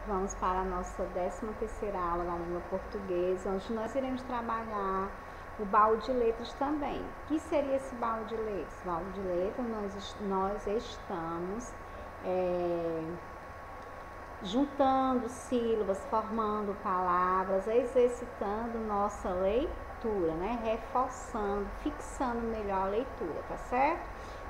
Vamos para a nossa 13ª aula da língua portuguesa, onde nós iremos trabalhar o baú de letras também. O que seria esse baú de letras? Baú de letras, nós estamos juntando sílabas, formando palavras, exercitando nossa leitura, né? Reforçando, fixando melhor a leitura, tá certo?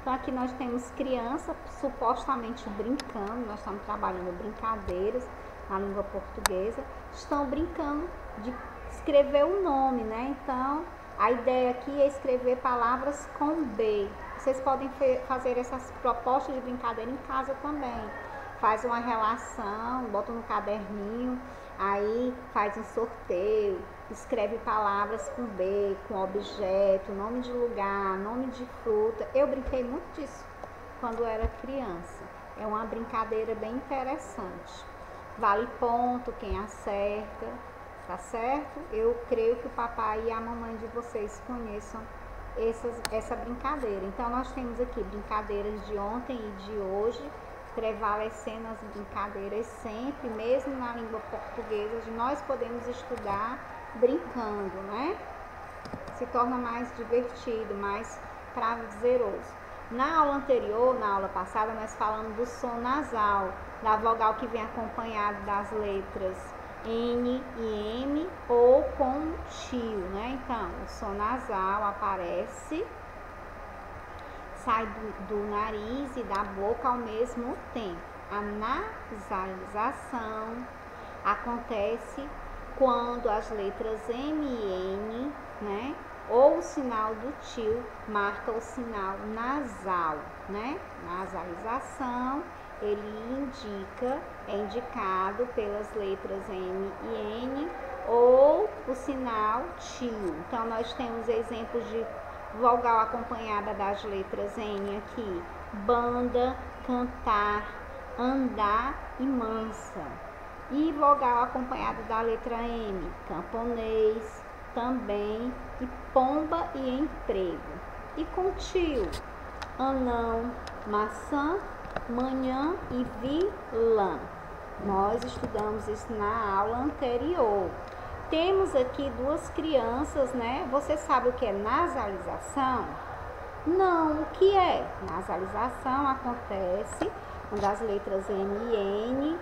Então, aqui nós temos criança supostamente brincando, nós estamos trabalhando brincadeiras na língua portuguesa, estão brincando de escrever o nome, né? Então, a ideia aqui é escrever palavras com B. Vocês podem fazer essas propostas de brincadeira em casa também. Faz uma relação, bota no caderninho, aí faz um sorteio, escreve palavras com B, com objeto, nome de lugar, nome de fruta. Eu brinquei muito disso quando era criança. É uma brincadeira bem interessante. Vale ponto quem acerta, tá certo? Eu creio que o papai e a mamãe de vocês conheçam essa brincadeira. Então, nós temos aqui brincadeiras de ontem e de hoje, prevalecendo as brincadeiras sempre, mesmo na língua portuguesa, onde nós podemos estudar brincando, né? Se torna mais divertido, mais prazeroso. Na aula anterior, na aula passada, nós falamos do som nasal, da vogal que vem acompanhado das letras N e M ou com tio, né? Então, o som nasal aparece, sai do nariz e da boca ao mesmo tempo. A nasalização acontece quando as letras M e N, né, ou o sinal do tio marca o sinal nasal, né? Nasalização, ele é indicado pelas letras M e N ou o sinal tio. Então, nós temos exemplos de vogal acompanhada das letras N aqui: banda, cantar, andar e mansa. E vogal acompanhada da letra M: camponês, também, e pomba e emprego. E com tio: anão, maçã, manhã e vilã. Nós estudamos isso na aula anterior. Temos aqui duas crianças, né? Você sabe o que é nasalização? Não, o que é? Nasalização acontece quando as letras M e N,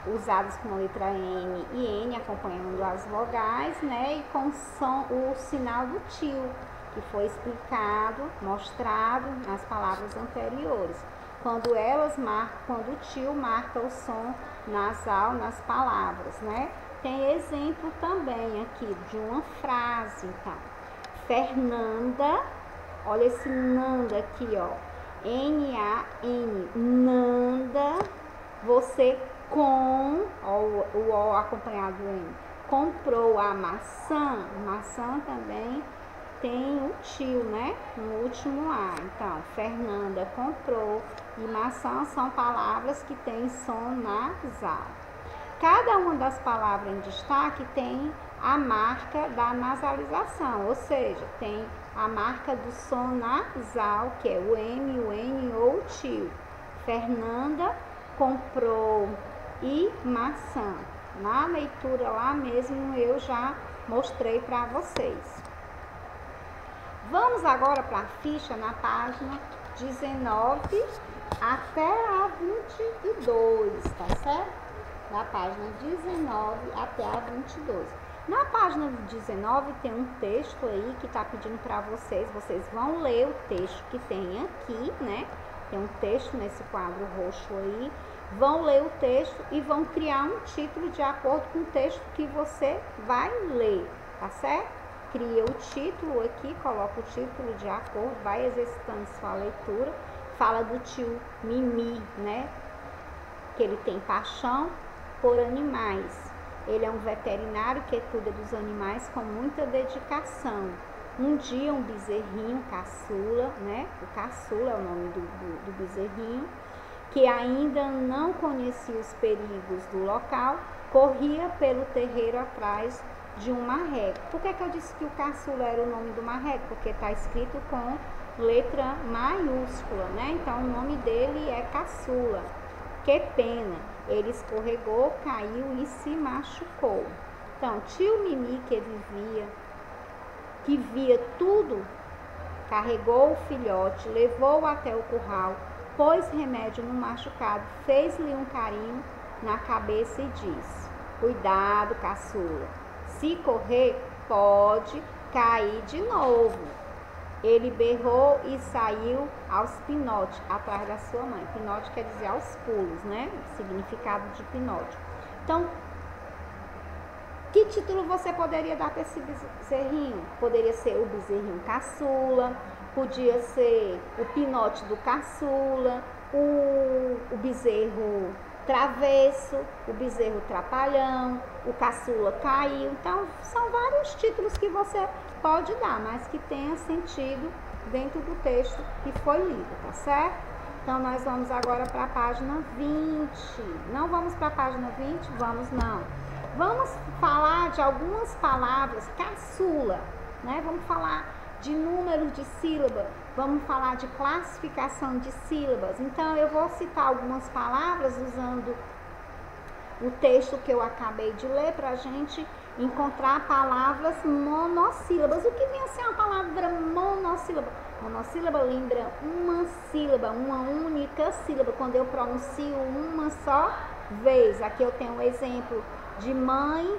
usadas com a letra N e N acompanhando as vogais, né? E com o sinal do tio, que foi explicado, mostrado nas palavras anteriores. Quando o tio marca o som nasal nas palavras, né? Tem exemplo também aqui de uma frase, então. Fernanda, olha esse Nanda aqui, ó. N-A-N, Nanda, você o O acompanhado do N, comprou a maçã. Maçã também tem o tio, né? No último A. Então, Fernanda comprou e maçã são palavras que têm som nasal. Cada uma das palavras em destaque tem a marca da nasalização, ou seja, tem a marca do som nasal, que é o M, o N ou o tio. Fernanda comprou e maçã. Na leitura lá mesmo eu já mostrei para vocês. Vamos agora para a ficha na página 19 até a 22, tá certo? Da página 19 até a 22. Na página 19 tem um texto aí que tá pedindo para vocês vão ler o texto que tem aqui, né? Tem um texto nesse quadro roxo aí. Vão ler o texto e vão criar um título de acordo com o texto que você vai ler, tá certo? Cria o título aqui, coloca o título de acordo, vai exercitando sua leitura. Fala do tio Mimi, né? Que ele tem paixão por animais. Ele é um veterinário que cuida dos animais com muita dedicação. Um dia um bezerrinho, caçula, né? O caçula é o nome do bezerrinho, que ainda não conhecia os perigos do local, corria pelo terreiro atrás de um marreco. Por que eu disse que o caçula era o nome do marreco? Porque está escrito com letra maiúscula, né? Então, o nome dele é caçula. Que pena! Ele escorregou, caiu e se machucou. Então, tio Mimi que via tudo, carregou o filhote, levou-o até o curral, pôs remédio no machucado, fez-lhe um carinho na cabeça e disse: cuidado, caçula, se correr, pode cair de novo. Ele berrou e saiu aos pinotes, atrás da sua mãe. Pinote quer dizer aos pulos, né? O significado de pinote. Então, que título você poderia dar para esse bezerrinho? Poderia ser o bezerrinho caçula, podia ser o pinote do caçula, o bezerro travesso, o bezerro trapalhão, o caçula caiu. Então, são vários títulos que você pode dar, mas que tenha sentido dentro do texto que foi lido, tá certo? Então, nós vamos agora para a página 20. Não vamos para a página 20? Vamos não. Vamos falar de algumas palavras caçula, né? Vamos falar de números de sílaba, vamos falar de classificação de sílabas. Então, eu vou citar algumas palavras usando o texto que eu acabei de ler para a gente encontrar palavras monossílabas. O que vem a ser uma palavra monossílaba? Monossílaba lembra uma sílaba, uma única sílaba, quando eu pronuncio uma só vez. Aqui eu tenho um exemplo de mãe,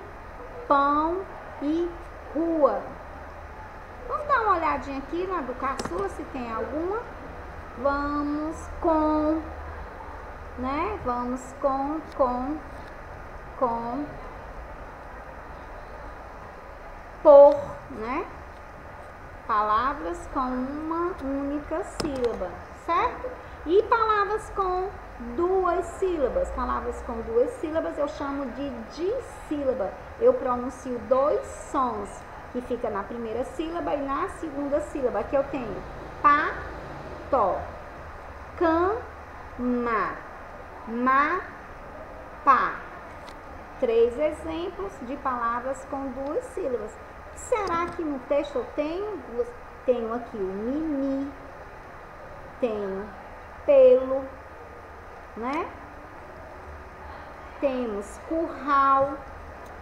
pão e rua. Vamos dar uma olhadinha aqui na do caçula, se tem alguma. Vamos com, né? Vamos com, por, né? Palavras com uma única sílaba, certo? E palavras com duas sílabas. Palavras com duas sílabas eu chamo de dissílaba. Eu pronuncio dois sons, que fica na primeira sílaba e na segunda sílaba. Aqui eu tenho pá, tó, cama, ma, pá. 3 exemplos de palavras com duas sílabas. Será que no texto eu tenho duas? Tenho aqui o mimi, tenho pelo, né? Temos curral.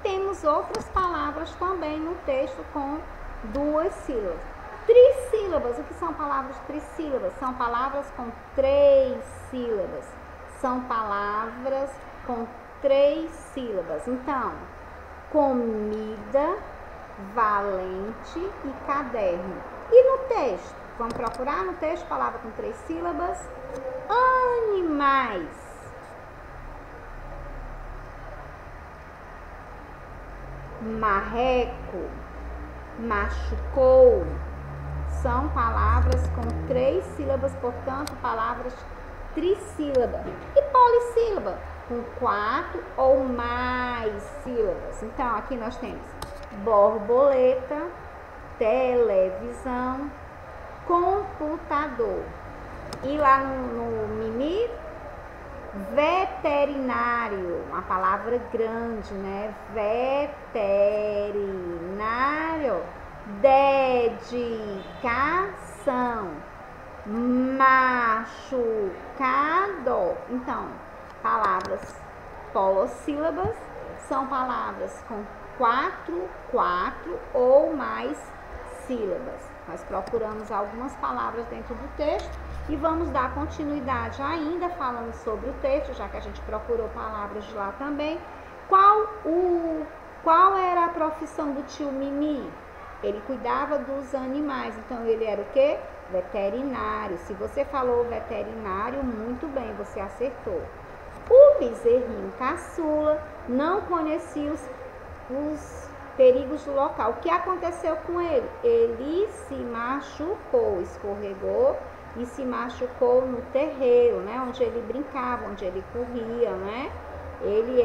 Temos outras palavras também no texto com duas sílabas. Trissílabas. O que são palavras trissílabas? São palavras com 3 sílabas. São palavras com 3 sílabas. Então, comida, valente e caderno. E no texto? Vamos procurar no texto palavra com 3 sílabas. Animais. Marreco, machucou. São palavras com 3 sílabas, portanto, palavras trissílabas. E polissílaba, com 4 ou mais sílabas. Então, aqui nós temos borboleta, televisão, computador. E lá no mimi, veterinário, uma palavra grande, né? Veterinário, dedicação, machucado. Então, palavras polossílabas são palavras com 4 ou mais sílabas. Nós procuramos algumas palavras dentro do texto e vamos dar continuidade ainda falando sobre o texto, já que a gente procurou palavras de lá também. Qual era a profissão do tio Mimi? Ele cuidava dos animais, então ele era o quê? Veterinário. Se você falou veterinário, muito bem, você acertou. O bezerrinho caçula não conhecia os perigos do local. O que aconteceu com ele? Ele se machucou, escorregou e se machucou no terreiro, né? Onde ele brincava, onde ele corria, né? Ele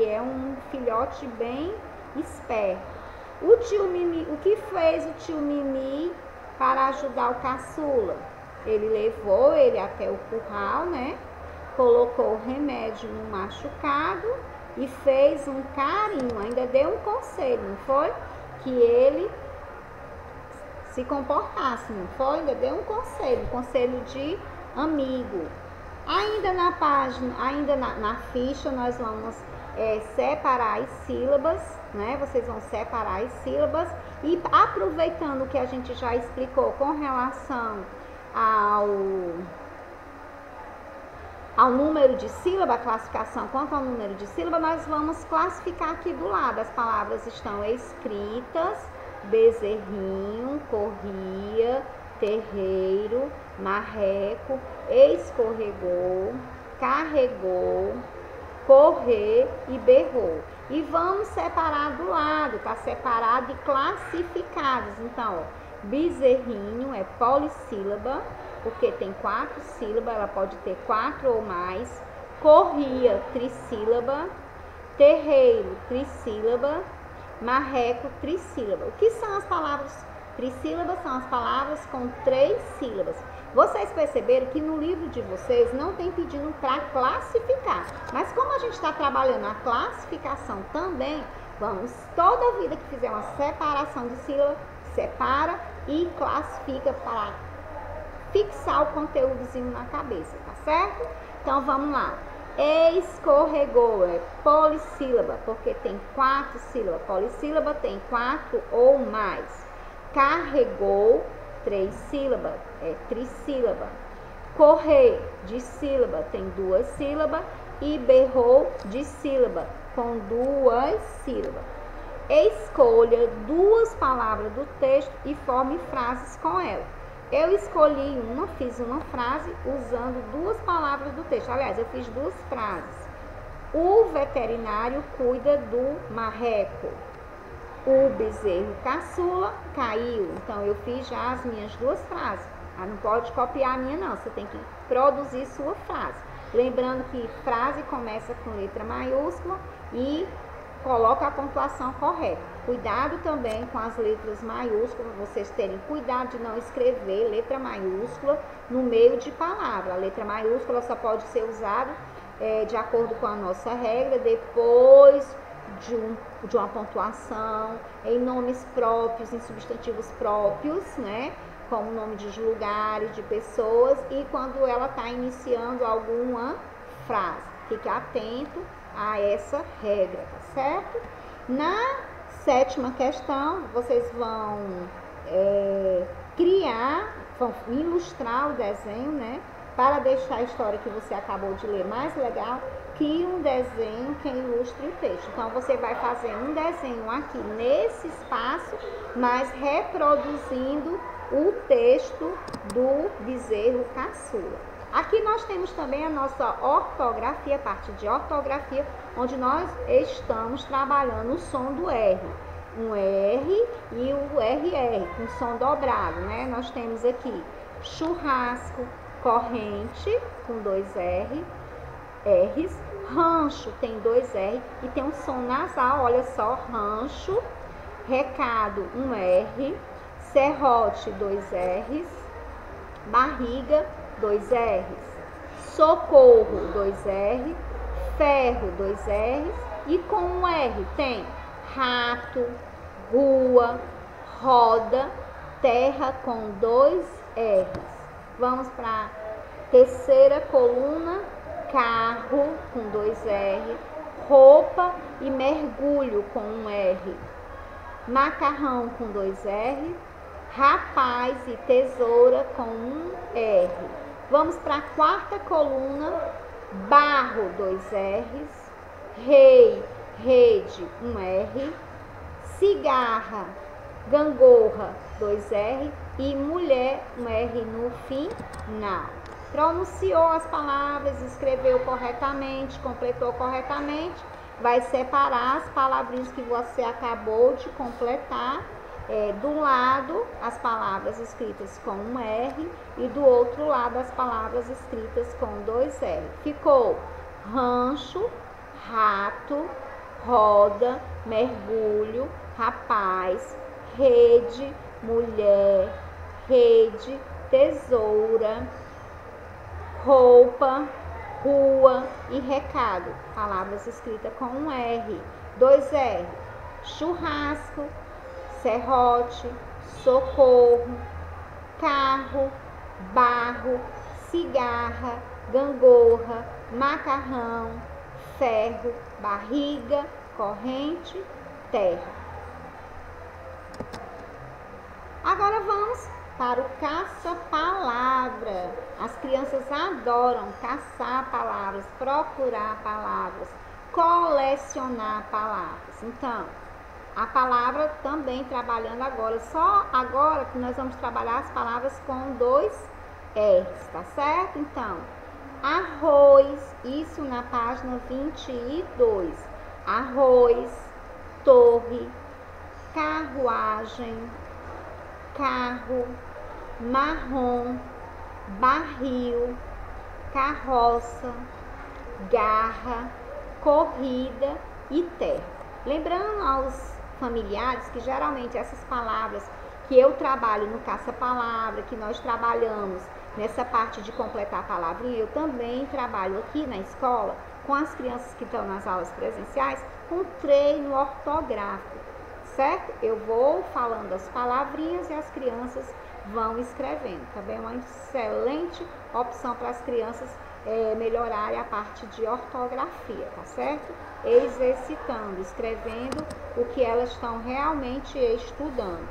é um filhote bem esperto. O tio Mimi, o que fez o tio Mimi para ajudar o caçula? Ele levou ele até o curral, né? Colocou o remédio no machucado e fez um carinho, ainda deu um conselho, não foi? Que ele se comportasse, não foi? Ainda deu um conselho de amigo. Ainda na página, ainda na ficha, nós vamos separar as sílabas, né? Vocês vão separar as sílabas e aproveitando o que a gente já explicou com relação ao número de sílaba, a classificação quanto ao número de sílaba, nós vamos classificar aqui do lado. As palavras estão escritas: bezerrinho, corria, terreiro, marreco, escorregou, carregou, correr e berrou. E vamos separar do lado, tá separado e classificados. Então, ó, bezerrinho é polissílaba, porque tem 4 sílabas, ela pode ter 4 ou mais. Corria, trissílaba. Terreiro, trissílaba. Marreco, trissílaba. O que são as palavras trissílabas? São as palavras com 3 sílabas. Vocês perceberam que no livro de vocês não tem pedindo para classificar. Mas como a gente está trabalhando a classificação também, vamos, toda vida que fizer uma separação de sílaba, separa e classifica para fixar o conteúdozinho na cabeça, tá certo? Então vamos lá. Escorregou é polissílaba, porque tem 4 sílabas. Polissílaba tem 4 ou mais. Carregou, 3 sílabas, é trissílaba. Correr, de sílaba, tem 2 sílabas. E berrou, de sílaba, com 2 sílabas. Escolha 2 palavras do texto e forme frases com ela. Eu escolhi fiz uma frase usando 2 palavras do texto. Aliás, eu fiz 2 frases. O veterinário cuida do marreco. O bezerro caçula caiu. Então, eu fiz já as minhas 2 frases. Não pode copiar a minha, não. Você tem que produzir sua frase. Lembrando que frase começa com letra maiúscula e coloca a pontuação correta. Cuidado também com as letras maiúsculas, vocês terem cuidado de não escrever letra maiúscula no meio de palavra. A letra maiúscula só pode ser usada de acordo com a nossa regra, depois de uma pontuação, em nomes próprios, em substantivos próprios, né? Como nome de lugares, de pessoas, e quando ela está iniciando alguma frase. Fique atento a essa regra, tá certo? Na 7ª questão, vocês vão vão ilustrar o desenho, né? Para deixar a história que você acabou de ler mais legal, crie um desenho que ilustre o texto. Então, você vai fazer um desenho aqui nesse espaço, mas reproduzindo o texto do bezerro caçula. Aqui nós temos também a nossa ortografia, a parte de ortografia, onde nós estamos trabalhando o som do R. Um R e o RR, com som dobrado, né? Nós temos aqui churrasco, corrente, com 2 R's, rancho tem 2 R e tem um som nasal, olha só, rancho, recado, um R, serrote, 2 R's, barriga, 2 R's, socorro, 2 R, ferro, 2 R's e com um R tem rato, rua, roda, terra com 2 R's. Vamos para a 3ª coluna, carro com 2 R, roupa e mergulho com um R, macarrão com 2 R, rapaz e tesoura com um R. Vamos para a 4ª coluna, barro, 2 R's, rei, rede, um R, cigarra, gangorra, 2 R e mulher, um R no final. Pronunciou as palavras, escreveu corretamente, completou corretamente, vai separar as palavrinhas que você acabou de completar. Do lado, as palavras escritas com um R e do outro lado, as palavras escritas com 2 R. Ficou rancho, rato, roda, mergulho, rapaz, rede, mulher, rede, tesoura, roupa, rua e recado. Palavras escritas com um R. 2 R. Churrasco, serrote, socorro, carro, barro, cigarra, gangorra, macarrão, ferro, barriga, corrente, terra. Agora vamos para o caça-palavra. As crianças adoram caçar palavras, procurar palavras, colecionar palavras. Então, a palavra também trabalhando agora, só agora que nós vamos trabalhar as palavras com 2 R's, tá certo? Então, arroz, isso na página 22. Arroz, torre, carruagem, carro, marrom, barril, carroça, garra, corrida e terra. Lembrando aos familiares que geralmente essas palavras que eu trabalho no caça-palavra, que nós trabalhamos nessa parte de completar a palavrinha, eu também trabalho aqui na escola com as crianças que estão nas aulas presenciais com treino ortográfico, certo? Eu vou falando as palavrinhas e as crianças vão escrevendo, também é uma excelente opção para as crianças melhorarem a parte de ortografia, tá certo? Exercitando, escrevendo o que elas estão realmente estudando.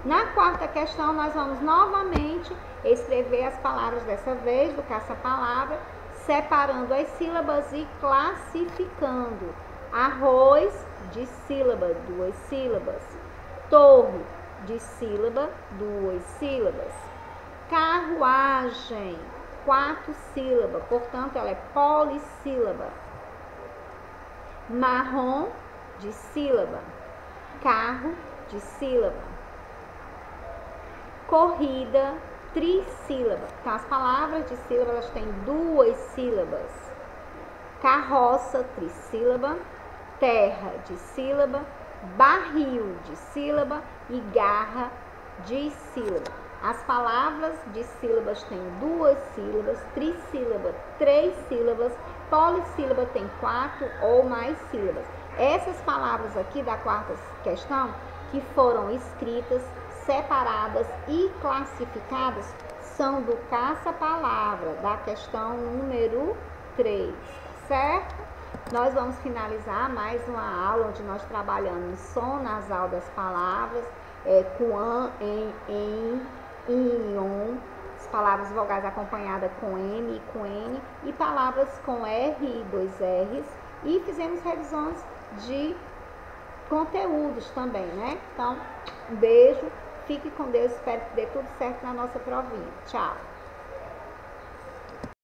Na quarta questão, nós vamos novamente escrever as palavras dessa vez do caça-palavra, separando as sílabas e classificando. Arroz, de sílaba, 2 sílabas. Torre, de sílaba, 2 sílabas. Carruagem, 4 sílabas, portanto ela é polissílaba. Marrom, de sílaba. Carro, de sílaba. Corrida, trissílaba. Então as palavras de sílaba elas têm 2 sílabas. Carroça, trissílaba. Terra, de sílaba. Barril, de sílaba. E garra, de sílaba. As palavras de sílabas têm 2 sílabas, trissílaba, 3 sílabas, polissílaba tem 4 ou mais sílabas. Essas palavras aqui da quarta questão, que foram escritas, separadas e classificadas, são do caça-palavra, da questão número 3, certo? Nós vamos finalizar mais uma aula onde nós trabalhamos som nasal das palavras, com an, em, on, as palavras vogais acompanhadas com M e com N, e palavras com R e 2 R's, e fizemos revisões de conteúdos também, né? Então, um beijo, fique com Deus, espero que dê tudo certo na nossa provinha. Tchau!